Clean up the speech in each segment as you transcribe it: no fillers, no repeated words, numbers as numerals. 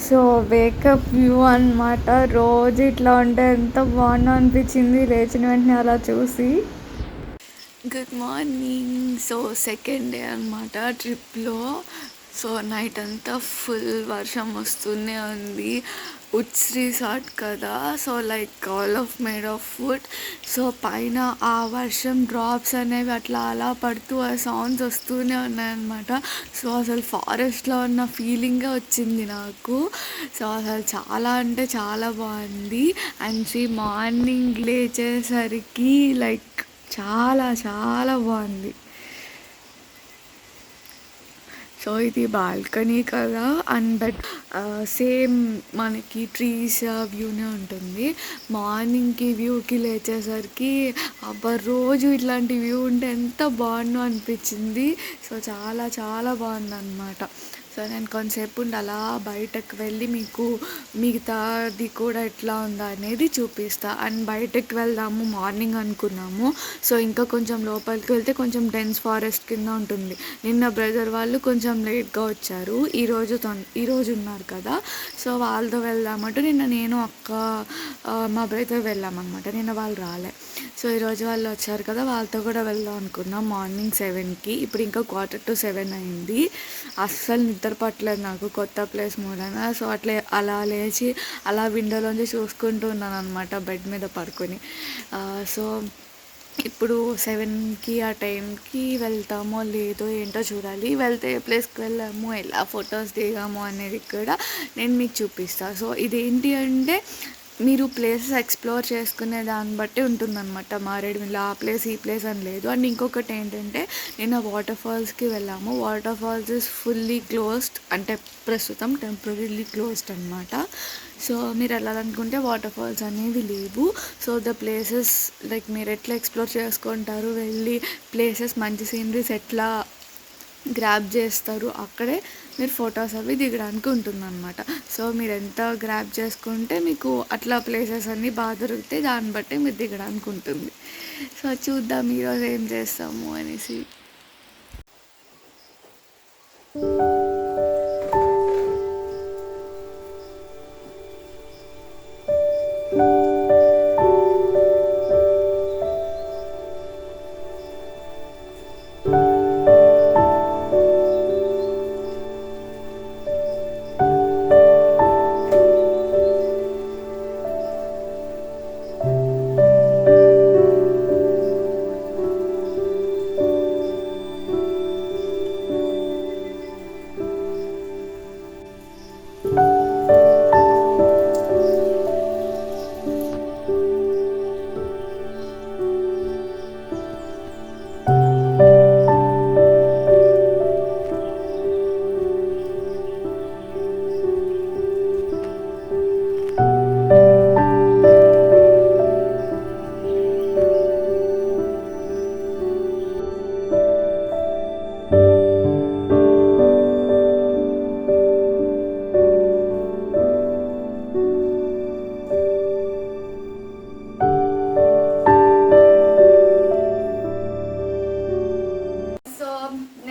So wake up view అనమాట. రోజు ఇట్లా ఉంటే ఎంత బాగుందో అనిపించింది లేచిన వెంటనే అలా చూసి. Good morning. So second day అనమాట ట్రిప్లో. సో నైట్ అంతా ఫుల్ వర్షం వస్తూనే ఉంది. వుడ్స్ రిసార్ట్ కదా, so like all of made of would. So పైన ఆ వర్షం డ్రాప్స్ అనేవి అట్లా అలా పడుతూ ఆ సౌండ్స్ వస్తూనే ఉన్నాయన్నమాట. సో అసలు ఫారెస్ట్లో ఉన్న ఫీలింగే వచ్చింది నాకు. సో అసలు చాలా అంటే చాలా బాగుంది. అండ్ మార్నింగ్ లేచేసరికి లైక్ చాలా చాలా బాగుంది. సో ఇది బాల్కనీ కదా, అండ్ బట్ సేమ్ మనకి ట్రీస్ వ్యూనే ఉంటుంది. మార్నింగ్కి వ్యూకి లేచేసరికి అబ్బా రోజు ఇట్లాంటి వ్యూ ఉంటే ఎంత బాగుందో అనిపించింది. సో చాలా చాలా బాగుందన్నమాట. సో నేను కొంతసేపు ఉండి అలా బయటకు వెళ్ళి మీకు మిగతాది కూడా ఎట్లా ఉందా అనేది చూపిస్తా. అండ్ బయటకు వెళ్దాము మార్నింగ్ అనుకున్నాము. సో ఇంకా కొంచెం లోపలికి వెళ్తే కొంచెం డెన్స్ ఫారెస్ట్ కింద ఉంటుంది. నిన్న బ్రదర్ వాళ్ళు కొంచెం లేట్గా వచ్చారు, ఈరోజు ఉన్నారు కదా, సో వాళ్ళతో వెళ్దామంటూ నిన్న నేను అక్క మా బ్రదర్ వెళ్ళామన్నమాట. నిన్న వాళ్ళు రాలే. సో ఈరోజు వాళ్ళు వచ్చారు కదా, వాళ్ళతో కూడా వెళ్దాం అనుకున్నాం మార్నింగ్ 7కి. ఇప్పుడు ఇంకా 6:45 అయింది. అస్సలు నిద్ర పట్టలేదు నాకు కొత్త ప్లేస్ మూలంగా. సో అలా లేచి అలా విండోలోంచి చూసుకుంటూ ఉన్నాను అనమాట బెడ్ మీద పడుకొని. సో ఇప్పుడు 7కి ఆ టైంకి వెళ్తామో లేదో ఏంటో చూడాలి. వెళ్తే ఏ ప్లేస్కి వెళ్ళాము, ఎలా ఫొటోస్ దిగాము అనేది కూడా నేను మీకు చూపిస్తాను. సో ఇదేంటి అంటే మీరు ప్లేసెస్ ఎక్స్ప్లోర్ చేసుకునే దాన్ని బట్టి ఉంటుందన్నమాట. మారేడుమిల్లి ఆ ప్లేస్ ఈ ప్లేస్ అని లేదు. అండ్ ఇంకొకటి ఏంటంటే నిన్న వాటర్ ఫాల్స్కి వెళ్ళాము. Water falls is fully closed, అంటే ప్రస్తుతం టెంపరీలీ క్లోజ్డ్ అనమాట. సో మీరు వెళ్ళాలనుకుంటే వాటర్ ఫాల్స్ అనేవి లేవు. సో ద ప్లేసెస్ లైక్ మీరు ఎట్లా ఎక్స్ప్లోర్ చేసుకుంటారు, వెళ్ళి ప్లేసెస్ మంచి సీనరీస్ ఎట్లా గ్రాప్ చేస్తారు, అక్కడే మీరు ఫొటోస్ అవి దిగడానికి ఉంటుందన్నమాట. సో మీరు ఎంత గ్రాప్ చేసుకుంటే మీకు అట్లా ప్లేసెస్ అన్నీ బాగా దొరుకుతాయి, దాన్ని బట్టి మీరు దిగడానికి ఉంటుంది. సో చూద్దాం ఈరోజు ఏం చేస్తాము అనేసి.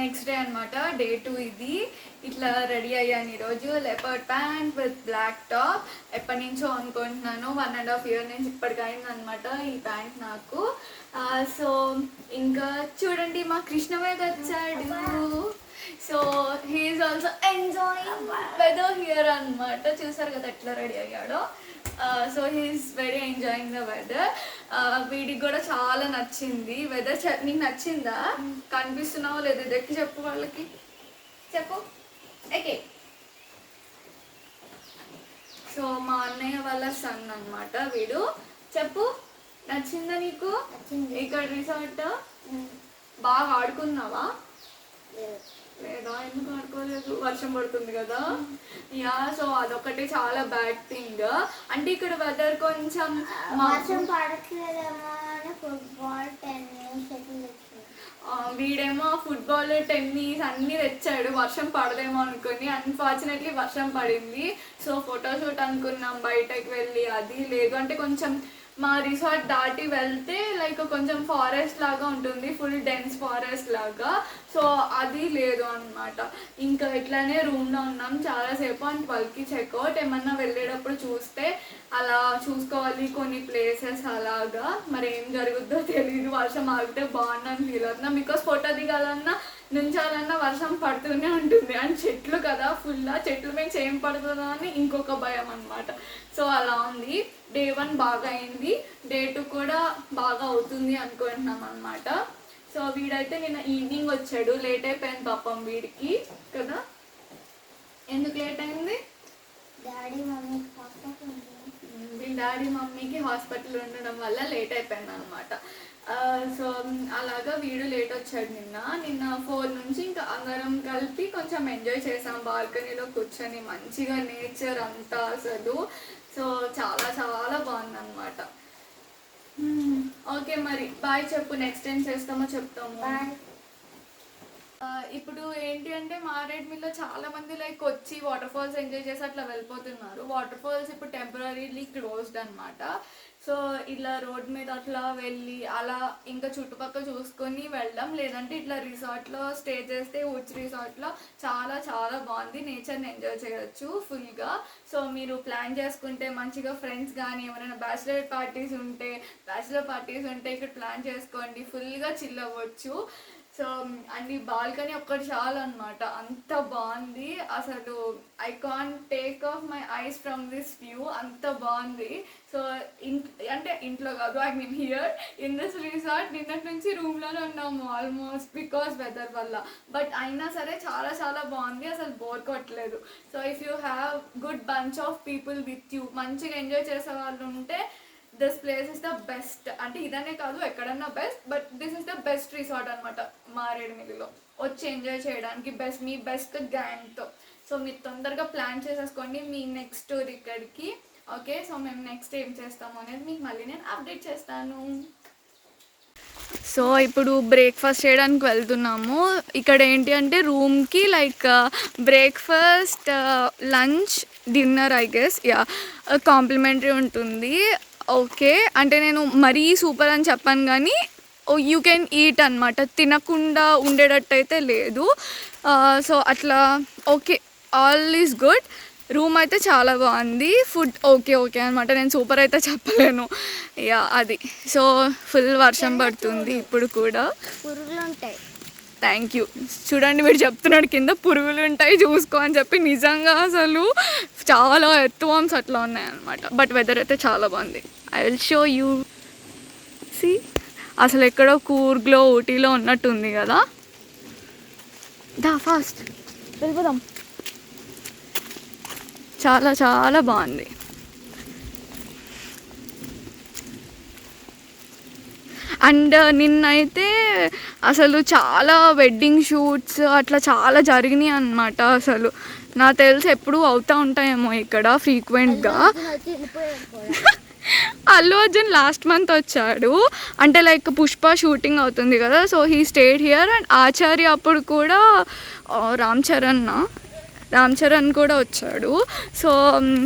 నెక్స్ట్ డే అనమాట, డే 2 ఇది. ఇట్లా రెడీ అయ్యాను ఈరోజు. Leopard pant with black top. ఎప్పటి నుంచో అనుకుంటున్నాను, 1.5 year నుంచి ఇప్పటికైంది అనమాట ఈ ప్యాంట్ నాకు. సో ఇంకా చూడండి మా కృష్ణవేద వచ్చాడు. So he's also enjoying weather here అనమాట. చూసారు కదా ఎట్లా రెడీ అయ్యాడో. So he's very enjoying the weather. వీడికి కూడా చాలా నచ్చింది వెదర్. నీకు నచ్చిందా? కనిపిస్తున్నావో లేదు, ఇది ఎక్కి చెప్పు వాళ్ళకి, చెప్పు ఎక్కి. సో మా అన్నయ్య వాళ్ళ సన్ అనమాట వీడు. చెప్పు, నచ్చిందా నీకు? ఇక్కడ రిసార్ట్ బాగా ఆడుకున్నావా? లేదా, ఎందుకు ఆడుకోలేదు? వర్షం పడుతుంది కదా. యా, సో అదొకటి చాలా బ్యాడ్ థింగ్. అంటే ఇక్కడ వెదర్ కొంచెం వీడేమో ఫుట్బాల్, టెన్నిస్ అన్నీ తెచ్చాడు. వర్షం పడదేమో అనుకుని అన్ఫార్చునేట్లీ వర్షం పడింది. సో ఫోటోషూట్ అనుకున్నాం బయటకు వెళ్ళి, అది లేదు. అంటే కొంచెం మా రిసార్ట్ దాటి వెళ్తే లైక్ కొంచెం ఫారెస్ట్ లాగా ఉంటుంది, ఫుల్ డెన్స్ ఫారెస్ట్ లాగా. సో అది లేదు అనమాట. ఇంకా ఇట్లానే రూమ్లో ఉన్నాం చాలాసేపు. అండ్ 12కి చెక్అవుట్. ఏమన్నా వెళ్ళేటప్పుడు చూస్తే అలా చూసుకోవాలి కొన్ని ప్లేసెస్ అలాగా. మరి ఏం జరుగుద్దో తెలియదు. వర్షం ఆగితే బాగుందని ఫీల్ అవుతున్నాం. బికాస్ ఫోటో దిగాలన్నా నుంచాలన్నా వర్షం పడుతూనే ఉంటుంది. అండ్ చెట్లు కదా ఫుల్, చెట్లు మీద ఏం పడుతుందో అని ఇంకొక భయం అనమాట. సో అలా ఉంది. డే 1 బాగా అయింది, డే 2 కూడా బాగా అవుతుంది అనుకుంటున్నాం అనమాట. సో వీడైతే నిన్న ఈవినింగ్ వచ్చాడు, లేట్ అయిపోయింది పాపం వీడికి కదా. ఎందుకు లేట్ అయింది? డాడీ మమ్మీకి హాస్పిటల్ ఉండడం వల్ల లేట్ అయిపోయింది అనమాట. సో అలాగా వీడు లేట్ వచ్చాడు నిన్న 4 నుంచి. ఇంకా అందరం కలిపి కొంచెం ఎంజాయ్ చేసాం బాల్కనీలో కూర్చొని మంచిగా, నేచర్ అంతా అసలు. సో చాలా చాలా బాగుంది అనమాట. ఓకే మరి బాయ్ చెప్పు, నెక్స్ట్ టైం చేస్తామో చెప్తాము. ఇప్పుడు ఏంటి అంటే మారేడుమిల్లో చాలా మంది లైక్ వచ్చి వాటర్ ఫాల్స్ ఎంజాయ్ చేసి అట్లా వెళ్ళిపోతున్నారు. వాటర్ ఫాల్స్ ఇప్పుడు టెంపరీలీ క్లోజ్డ్ అనమాట. సో ఇలా రోడ్ మీద అట్లా వెళ్ళి అలా ఇంకా చుట్టుపక్కల చూసుకొని వెళ్ళడం, లేదంటే ఇట్లా రిసార్ట్లో స్టే చేస్తే వుడ్స్ రిసార్ట్లో చాలా చాలా బాగుంది, నేచర్ని ఎంజాయ్ చేయొచ్చు ఫుల్గా. సో మీరు ప్లాన్ చేసుకుంటే మంచిగా ఫ్రెండ్స్ కానీ ఎవరైనా బ్యాచిలర్ పార్టీస్ ఉంటే ఇక్కడ ప్లాన్ చేసుకోండి, ఫుల్గా చిల్ అవ్వచ్చు. సో అండ్ ఈ బాల్కనీ ఒక్కటి చాలు అనమాట, అంత బాగుంది అసలు. I can't take off my eyes from this view, అంత బాగుంది. సో అంటే ఇంట్లో కాదు, I mean here in this resort. నిన్నటి నుంచి రూమ్లోనే ఉన్నాము ఆల్మోస్ట్ బికాస్ వెదర్ వల్ల. బట్ అయినా సరే చాలా చాలా బాగుంది, అసలు బోర్ కొట్టలేదు. So if you have good bunch of people with you, మంచిగా ఎంజాయ్ చేసే వాళ్ళు ఉంటే this place is the best. అంటే ఇదనే కాదు ఎక్కడన్నా best, but this is the best resort అనమాట మారేడుమిల్లిలో వచ్చి ఎంజాయ్ చేయడానికి. మీ బెస్ట్ గ్యాంగ్తో. సో మీరు తొందరగా ప్లాన్ చేసేసుకోండి మీ నెక్స్ట్ టూర్ ఇక్కడికి. ఓకే, సో మేము నెక్స్ట్ ఏం చేస్తాము అనేది మీకు మళ్ళీ నేను అప్డేట్ చేస్తాను. సో ఇప్పుడు బ్రేక్ఫాస్ట్ చేయడానికి వెళ్తున్నాము. ఇక్కడ ఏంటి అంటే రూమ్కి like breakfast, lunch, dinner I guess complimentary ఉంటుంది. ఓకే, అంటే నేను మరీ సూపర్ అని చెప్పాను కానీ యూ కెన్ ఈట్ అనమాట, తినకుండా ఉండేటట్టు అయితే లేదు. సో అట్లా okay, all is good. Room అయితే చాలా బాగుంది, ఫుడ్ ఓకే అనమాట. నేను సూపర్ అయితే చెప్పలేను. అది. సో ఫుల్ వర్షం పడుతుంది ఇప్పుడు కూడా. పురుగులు ఉంటాయి. Thank you. చూడండి వీడు చెప్తున్నాడు కింద పురుగులు ఉంటాయి చూసుకో అని చెప్పి. నిజంగా అసలు చాలా ఎర్త్వార్మ్స్ అట్లా ఉన్నాయన్నమాట. బట్ వెదర్ అయితే చాలా బాగుంది. I will show you. See అసలు ఎక్కడో కూర్గ్లో ఊటీలో ఉన్నట్టుంది కదా. ఫాస్ట్ వెళ్ళిపోదాం. చాలా చాలా బాగుంది. అండ్ నిన్నైతే అసలు చాలా వెడ్డింగ్ షూట్స్ అట్లా చాలా జరిగినాయి అన్నమాట. అసలు నాకు తెలిసి ఎప్పుడు అవుతూ ఉంటాయేమో ఇక్కడ ఫ్రీక్వెంట్గా. అల్లు అర్జున్ లాస్ట్ మంత్ వచ్చాడు, అంటే లైక్ పుష్ప షూటింగ్ అవుతుంది కదా. So he stayed here. And Acharya అప్పుడు కూడా రామ్ చరణ్ కూడా వచ్చాడు. సో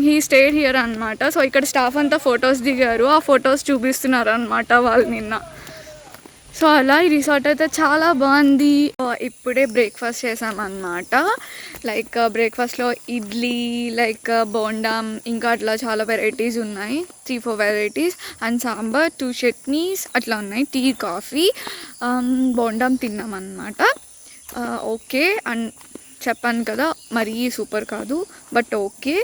హీ స్టేడ్ హియర్ అనమాట. సో ఇక్కడ స్టాఫ్ అంతా ఫొటోస్ దిగారు, ఆ ఫొటోస్ చూపిస్తున్నారు అనమాట వాళ్ళు నిన్న. సో అలా ఈ రిసార్ట్ అయితే చాలా బాగుంది. ఇప్పుడే బ్రేక్ఫాస్ట్ చేసామన్నమాట. లైక్ బ్రేక్ఫాస్ట్లో ఇడ్లీ, లైక్ బోండాం, ఇంకా అట్లా చాలా వెరైటీస్ ఉన్నాయి, 3-4 వెరైటీస్. అండ్ సాంబార్, 2 చట్నీస్ అట్లా ఉన్నాయి, టీ, కాఫీ. బోండాం తిన్నామన్నమాట. ఓకే. అండ్ చెప్పాను కదా మరీ సూపర్ కాదు, బట్ ఓకే.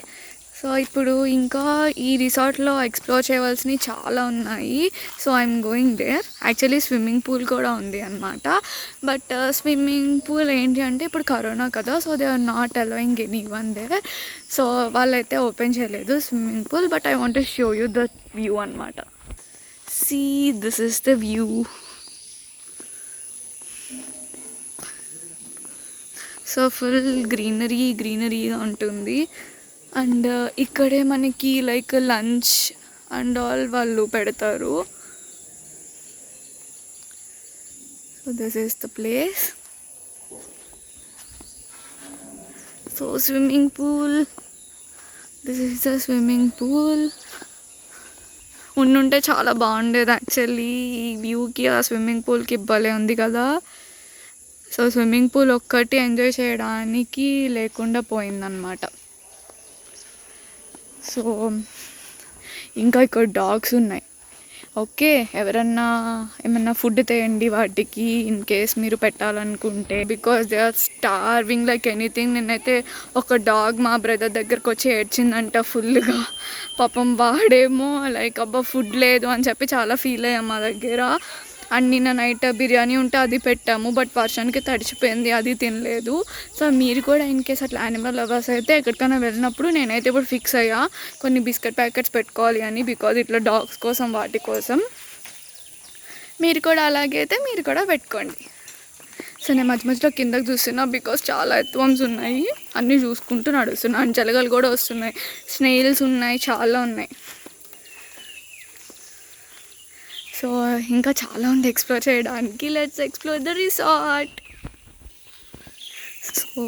సో ఇప్పుడు ఇంకా ఈ రిసార్ట్లో ఎక్స్ప్లోర్ చేయవలసినవి చాలా ఉన్నాయి. So I'm going there. Actually swimming pool కూడా ఉంది అనమాట. బట్ స్విమ్మింగ్ పూల్ ఏంటి అంటే ఇప్పుడు కరోనా కదా, so they are not allowing anyone there. So వాళ్ళైతే ఓపెన్ చేయలేదు swimming pool. But I want to show you the view అనమాట. See, this is the view. So full గ్రీనరీగా ఉంటుంది. And ఇక్కడే మనకి లైక్ లంచ్ అండ్ ఆల్ వాళ్ళు పెడతారు. So this is the place. So swimming pool, this is the swimming pool. ఉండుంటే చాలా బాగుండేది యాక్చువల్లీ. ఈ వ్యూకి ఆ స్విమ్మింగ్ పూల్కి భలే ఉంది కదా. సో స్విమ్మింగ్ పూల్ ఒక్కటి ఎంజాయ్ చేయడానికి లేకుండా పోయిందనమాట. సో ఇంకా ఇక్కడ డాగ్స్ ఉన్నాయి. ఓకే, ఎవరన్నా ఏమన్నా ఫుడ్ తేయండి వాటికి ఇన్ కేస్ మీరు పెట్టాలనుకుంటే, because they are starving like anything. నేనైతే ఒక డాగ్ మా బ్రదర్ దగ్గరకు వచ్చి ఏడ్చిందంట ఫుల్గా. పాపం వాడేమో లైక్ అబ్బా ఫుడ్ లేదు అని చెప్పి చాలా ఫీల్ అయ్యాం మా దగ్గర. అండ్ నిన్న నైట్ బిర్యానీ ఉంటే అది పెట్టాము, బట్ వర్షానికి తడిచిపోయింది, అది తినలేదు. సో మీరు కూడా ఇన్ కేస్ అట్లా యానిమల్ లవర్స్ అయితే ఎక్కడికైనా వెళ్ళినప్పుడు, నేనైతే ఇప్పుడు ఫిక్స్ అయ్యా కొన్ని బిస్కెట్ ప్యాకెట్స్ పెట్టుకోవాలి అని, బికాజ్ ఇట్లా డాగ్స్ కోసం వాటి కోసం. మీరు కూడా అలాగే అయితే మీరు కూడా పెట్టుకోండి. సో నేను మధ్య మధ్యలో కిందకి చూస్తున్నా, బికాజ్ చాలా ఎత్తువమ్స్ ఉన్నాయి, అన్నీ చూసుకుంటూ నడుస్తున్నా. అండ్ జలగలు కూడా వస్తున్నాయి, స్నేల్స్ ఉన్నాయి, చాలా ఉన్నాయి. సో ఇంకా చాలా ఉంది ఎక్స్ప్లోర్ చేయడానికి. Let's explore the resort. So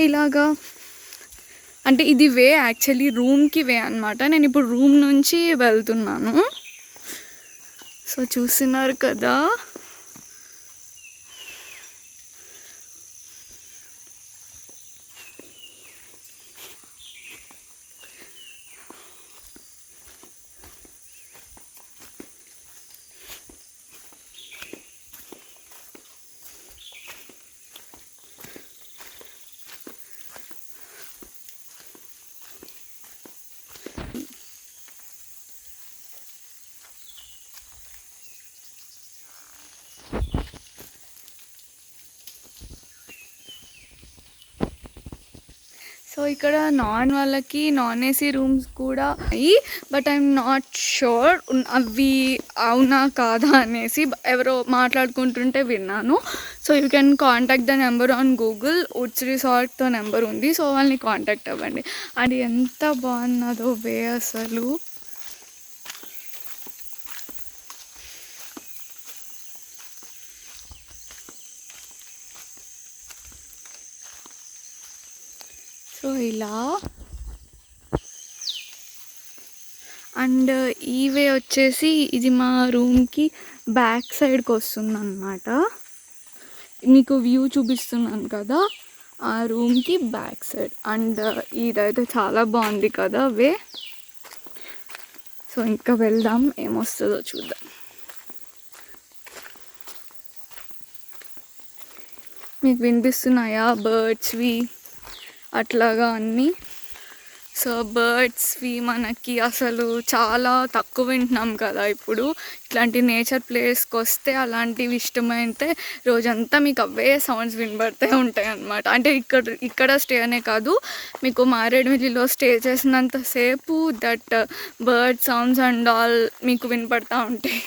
ఇలాగా అంటే ఇది వే యాక్చువల్లీ రూమ్కి వే అనమాట. నేను ఇప్పుడు రూమ్ నుంచి వెళ్తున్నాను. సో చూస్తున్నారు కదా. సో ఇక్కడ వాళ్ళకి నాన్ ఏసీ రూమ్స్ కూడా అయ్యి, బట్ ఐఎమ్ నాట్ షూర్ అవి అవునా కాదా అనేసి ఎవరో మాట్లాడుకుంటుంటే విన్నాను. So you can contact the number on Google. Woods రిసార్ట్తో నెంబర్ ఉంది, సో వాళ్ళని కాంటాక్ట్ అవ్వండి. అది ఎంత బాగున్నదో వే అసలు. సో ఇలా అండ్ ఈ వే వచ్చేసి ఇది మా రూమ్కి బ్యాక్ సైడ్కి వస్తుంది అన్నమాట. మీకు వ్యూ చూపిస్తున్నాను కదా, ఆ రూమ్కి బ్యాక్ సైడ్. అండ్ ఇదైతే చాలా బాగుంది కదా వే. సో ఇంకా వెళ్దాం, ఏమొస్తుందో చూద్దాం. మీకు వినిపిస్తున్నాయా బర్డ్స్వి అట్లాగా అన్నీ? సో బర్డ్స్వి మనకి అసలు చాలా తక్కువ వింటున్నాం కదా ఇప్పుడు. ఇట్లాంటి నేచర్ ప్లేస్కి వస్తే అలాంటివి ఇష్టమైతే రోజంతా మీకు అవే సౌండ్స్ వినబడుతూ ఉంటాయి అన్నమాట. అంటే ఇక్కడ స్టే అనే కాదు, మీకు మారేడుమిల్లిలో స్టే చేసినంతసేపు that bird sounds and all మీకు వినపడతా ఉంటాయి.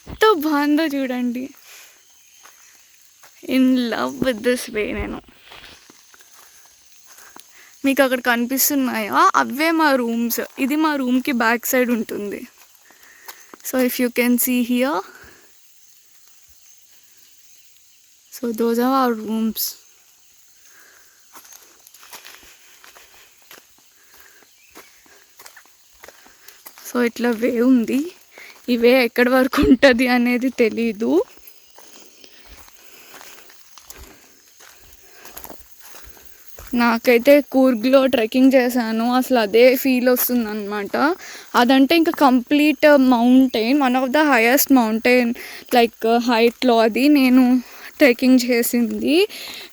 ఎంత బాగుందో చూడండి. In love with this way. నేను మీకు అక్కడ కనిపిస్తున్నాయా, అవే మా రూమ్స్. ఇది మా రూమ్కి బ్యాక్ సైడ్ ఉంటుంది. So if you can see here, so those are our rooms. So ఇట్లా వే ఉంది. ఈ వే ఎక్కడి వరకు ఉంటుంది అనేది తెలీదు. నాకైతే కూర్గ్లో ట్రెక్కింగ్ చేశాను, అసలు అదే ఫీల్ వస్తుంది అనమాట. అదంటే ఇంకా complete mountain, one of the highest mountain like హైట్లో అది నేను ట్రెక్కింగ్ చేసింది.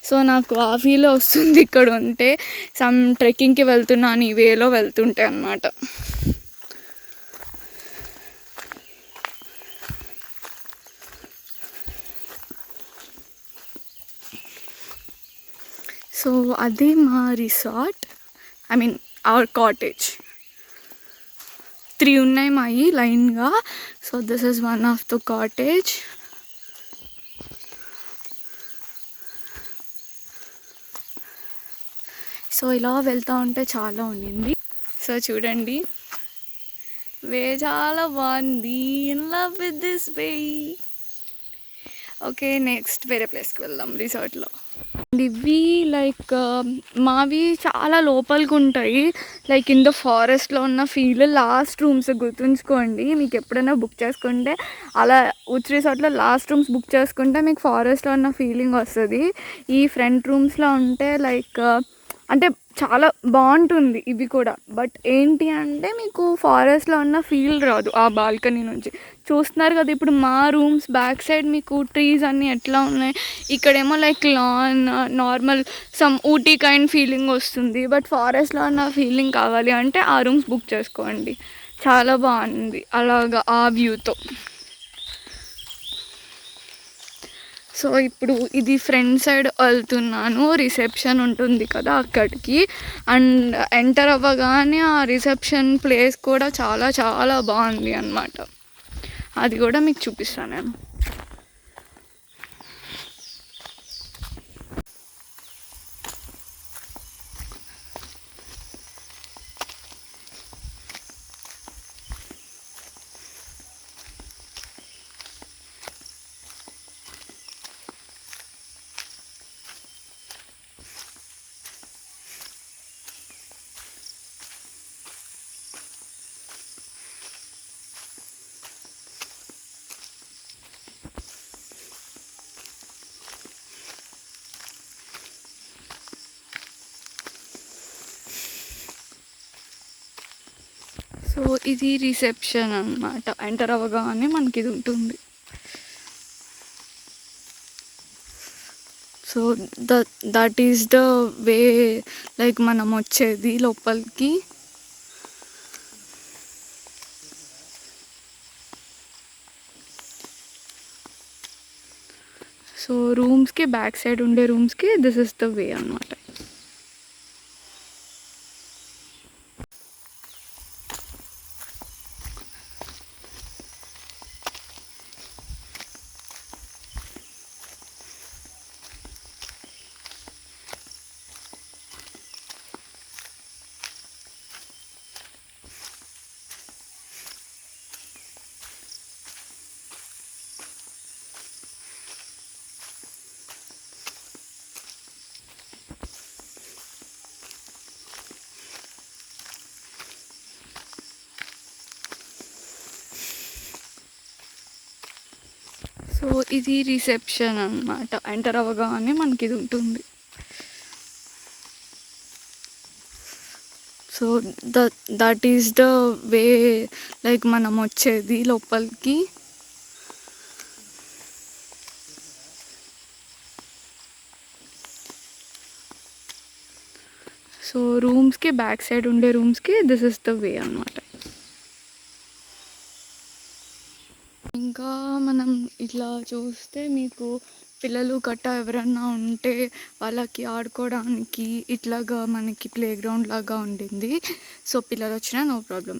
సో నాకు ఆ ఫీల్ వస్తుంది ఇక్కడ ఉంటే, సమ్ ట్రెక్కింగ్కి వెళ్తున్నాను ఈ వేలో వెళ్తుంటే అనమాట. సో అది మా resort, I mean hour cottage. 3 ఉన్నాయి మావి లైన్గా. So this is one of the cottage. So ఇలా వెళ్తూ ఉంటే చాలా ఉండింది. సో చూడండి, వే చాలా బాగుంది. In love with this way. Okay, next వేరే ప్లేస్కి వెళ్దాం రిసార్ట్లో. ఇవి లైక్ మావి చాలా లోపలికి ఉంటాయి. లైక్ ఇన్ ద ఫారెస్ట్లో ఉన్న ఫీల్. లాస్ట్ రూమ్స్ గుర్తుంచుకోండి, మీకు ఎప్పుడైనా బుక్ చేసుకుంటే అలా ఉచ్ రిసార్ట్లో లాస్ట్ రూమ్స్ బుక్ చేసుకుంటే మీకు ఫారెస్ట్లో ఉన్న ఫీలింగ్ వస్తుంది. ఈ ఫ్రంట్ రూమ్స్లో ఉంటే లైక్ అంటే చాలా బాగుంటుంది ఇవి కూడా. బట్ ఏంటి అంటే మీకు ఫారెస్ట్లో ఉన్న ఫీల్ రాదు ఆ బాల్కనీ నుంచి. చూస్తున్నారు కదా ఇప్పుడు మా రూమ్స్ బ్యాక్ సైడ్ మీకు ట్రీస్ అన్నీ ఎట్లా ఉన్నాయి. ఇక్కడేమో like lawn normal some Ooty kind feeling వస్తుంది. బట్ ఫారెస్ట్లో ఉన్న ఫీలింగ్ కావాలి అంటే ఆ రూమ్స్ బుక్ చేసుకోండి, చాలా బాగుంది అలాగా ఆ వ్యూతో. సో ఇప్పుడు ఇది ఫ్రంట్ సైడ్ వెళ్తున్నాను, రిసెప్షన్ ఉంటుంది కదా అక్కడికి. అండ్ ఎంటర్ అవ్వగానే ఆ రిసెప్షన్ ప్లేస్ కూడా చాలా చాలా బాగుంది అన్నమాట. అది కూడా మీకు చూపిస్తాను నేను. సో ఇది రిసెప్షన్ అన్నమాట. ఎంటర్ అవ్వగానే మనకి ఇది ఉంటుంది. So that is the way like మనం వచ్చేది లోపలికి. సో రూమ్స్కి బ్యాక్ సైడ్ ఉండే రూమ్స్కి దిస్ ఇస్ ద వే అన్నమాట. సో ఇది రిసెప్షన్ అన్నమాట. ఎంటర్ అవ్వగానే మనకి ఇది ఉంటుంది. So that is the way like మనం వచ్చేది లోపలికి. సో రూమ్స్కి బ్యాక్ సైడ్ ఉండే రూమ్స్కి దిస్ ఇస్ ద వే అన్నమాట. ఇంకా మనం ఇట్లా చూస్తే మీకు పిల్లలు గట్టా ఎవరన్నా ఉంటే వాళ్ళకి ఆడుకోవడానికి ఇట్లాగా మనకి ప్లే గ్రౌండ్ లాగా ఉండింది. సో పిల్లలు వచ్చినా నో ప్రాబ్లం.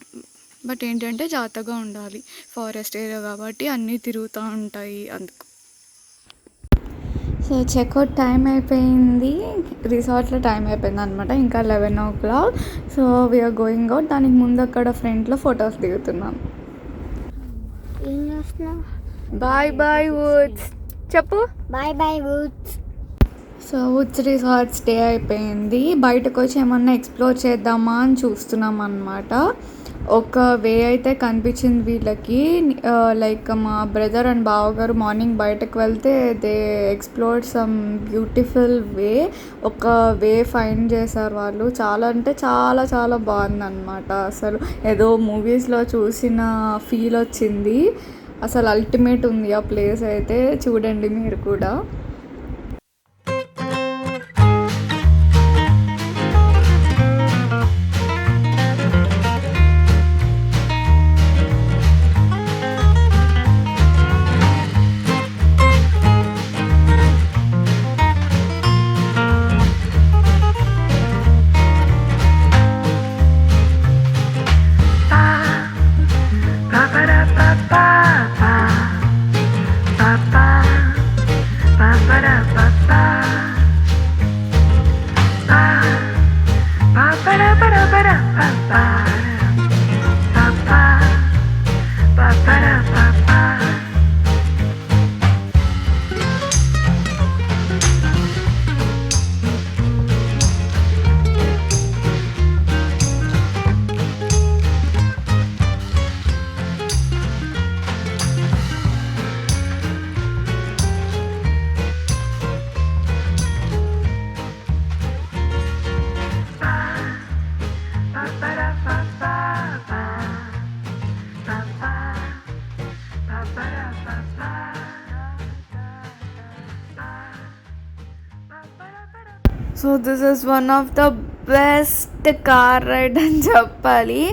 బట్ ఏంటంటే జాగ్రత్తగా ఉండాలి, ఫారెస్ట్ ఏరియా కాబట్టి అన్నీ తిరుగుతూ ఉంటాయి అందుకు. సో చెక్అవుట్ టైం అయిపోయింది, రిసార్ట్లో టైం అయిపోయింది అనమాట. ఇంకా 11 o'clock. So we're going out. దానికి ముందు అక్కడ ఫ్రంట్లో ఫొటోస్ దిగుతున్నాం. బాయ్ బాయ్ వుడ్స్ చెప్పు. Bye bye woods. So woods resort stay అయిపోయింది. బయటకు వచ్చి ఏమన్నా ఎక్స్ప్లోర్ చేద్దామా అని చూస్తున్నాం అన్నమాట. ఒక వే అయితే కనిపించింది వీళ్ళకి. లైక్ మా బ్రదర్ అండ్ బావగారు మార్నింగ్ బయటకు వెళ్తే they explored some beautiful way. ఒక వే ఫైండ్ చేశారు వాళ్ళు. చాలా అంటే చాలా చాలా బాగుందన్నమాట. అసలు ఏదో మూవీస్లో చూసిన ఫీల్ వచ్చింది. అసలు అల్టిమేట్ ఉంది ఆ ప్లేస్ అయితే, చూడండి మీరు కూడా. So this is one of the best car ride అని చెప్పాలి.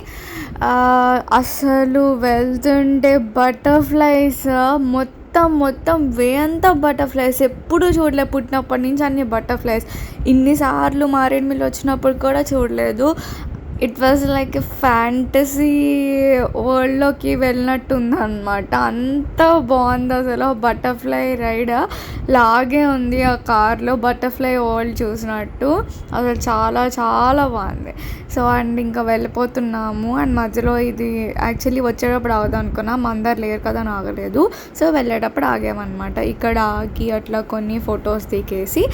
అసలు వెళ్తుంటే బటర్ఫ్లైస్ మొత్తం వే అంతా బటర్ఫ్లైస్. ఎప్పుడు చూడలే, పుట్టినప్పటి నుంచి అన్ని బటర్ఫ్లైస్. ఇన్నిసార్లు మారేడుమిల్లి వచ్చినప్పుడు కూడా చూడలేదు. It was like a fantasy వరల్డ్లోకి వెళ్ళినట్టు ఉందన్నమాట. అంత బాగుంది అసలు. బటర్ఫ్లై రైడ్ లాగే ఉంది ఆ కార్లో, బటర్ఫ్లై వరల్డ్ చూసినట్టు. అసలు చాలా చాలా బాగుంది. సో అండ్ ఇంకా వెళ్ళిపోతున్నాము. అండ్ మధ్యలో ఇది యాక్చువల్లీ వచ్చేటప్పుడు ఆగుదాం అనుకున్నాం, అందరు లేరు కదా అని ఆగలేదు. సో వెళ్ళేటప్పుడు ఆగామన్నమాట. ఇక్కడ ఆగి అట్లా కొన్ని ఫొటోస్ దిగేసి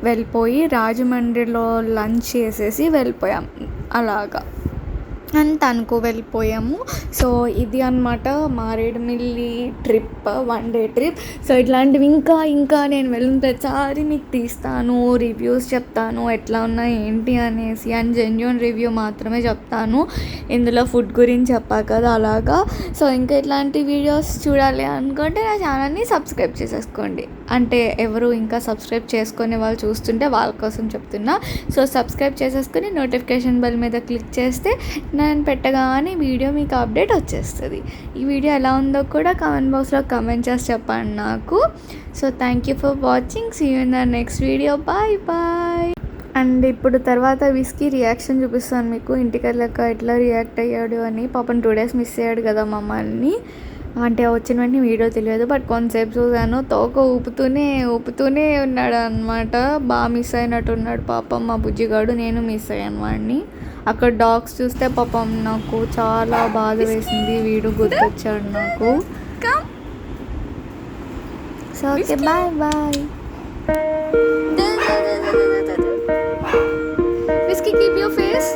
వెళ్ళిపోయి రాజమండ్రిలో లంచ్ చేసేసి వెళ్ళిపోయాం అలాగా. అండ్ తణుకు వెళ్ళిపోయాము. సో ఇది అనమాట Maredumilli trip, 1 day trip. So ఇట్లాంటివి ఇంకా నేను వెళ్ళిన ప్రతిసారి మీకు తీస్తాను, రివ్యూస్ చెప్తాను ఎట్లా ఉన్నాయి ఏంటి అనేసి. అండ్ జెన్యూన్ రివ్యూ మాత్రమే చెప్తాను, ఇందులో ఫుడ్ గురించి చెప్పా కదా అలాగా. సో ఇంకా ఇట్లాంటి వీడియోస్ చూడాలి అనుకుంటే నా ఛానల్ని సబ్స్క్రైబ్ చేసేసుకోండి. అంటే ఎవరు ఇంకా సబ్స్క్రైబ్ చేసుకునే వాళ్ళు చూస్తుంటే వాళ్ళ కోసం చెప్తున్నా. సో సబ్స్క్రైబ్ చేసేసుకుని నోటిఫికేషన్ బెల్ మీద క్లిక్ చేస్తే నేను పెట్టగానే వీడియో మీకు అప్డేట్ వచ్చేస్తుంది. ఈ వీడియో ఎలా ఉందో కూడా కామెంట్ బాక్స్లో కామెంట్ చేసి చెప్పండి నాకు. So thank you for watching. See you in the next video. Bye. And ఇప్పుడు తర్వాత విస్కీ రియాక్షన్ చూపిస్తాను మీకు. ఇంటికి వెళ్ళాక ఎట్లా రియాక్ట్ అయ్యాడు అని. పాపం 2 days మిస్ అయ్యాడు కదా మమ్మల్ని. అంటే వచ్చిన వెంటనే వీడియో తెలియదు, బట్ కొంతసేపు చూసాను. తోక ఊపుతూనే ఉన్నాడు అనమాట. బాగా మిస్ అయినట్టున్నాడు పాపం మా బుజ్జిగాడు. నేను మిస్ అయ్యాను వాడిని. అక్కడ డాగ్స్ చూస్తే పాపం నాకు చాలా బాధ వేసింది. వీడు గుర్తొచ్చాడు నాకు. So okay, bye. Whiskey, keep your face.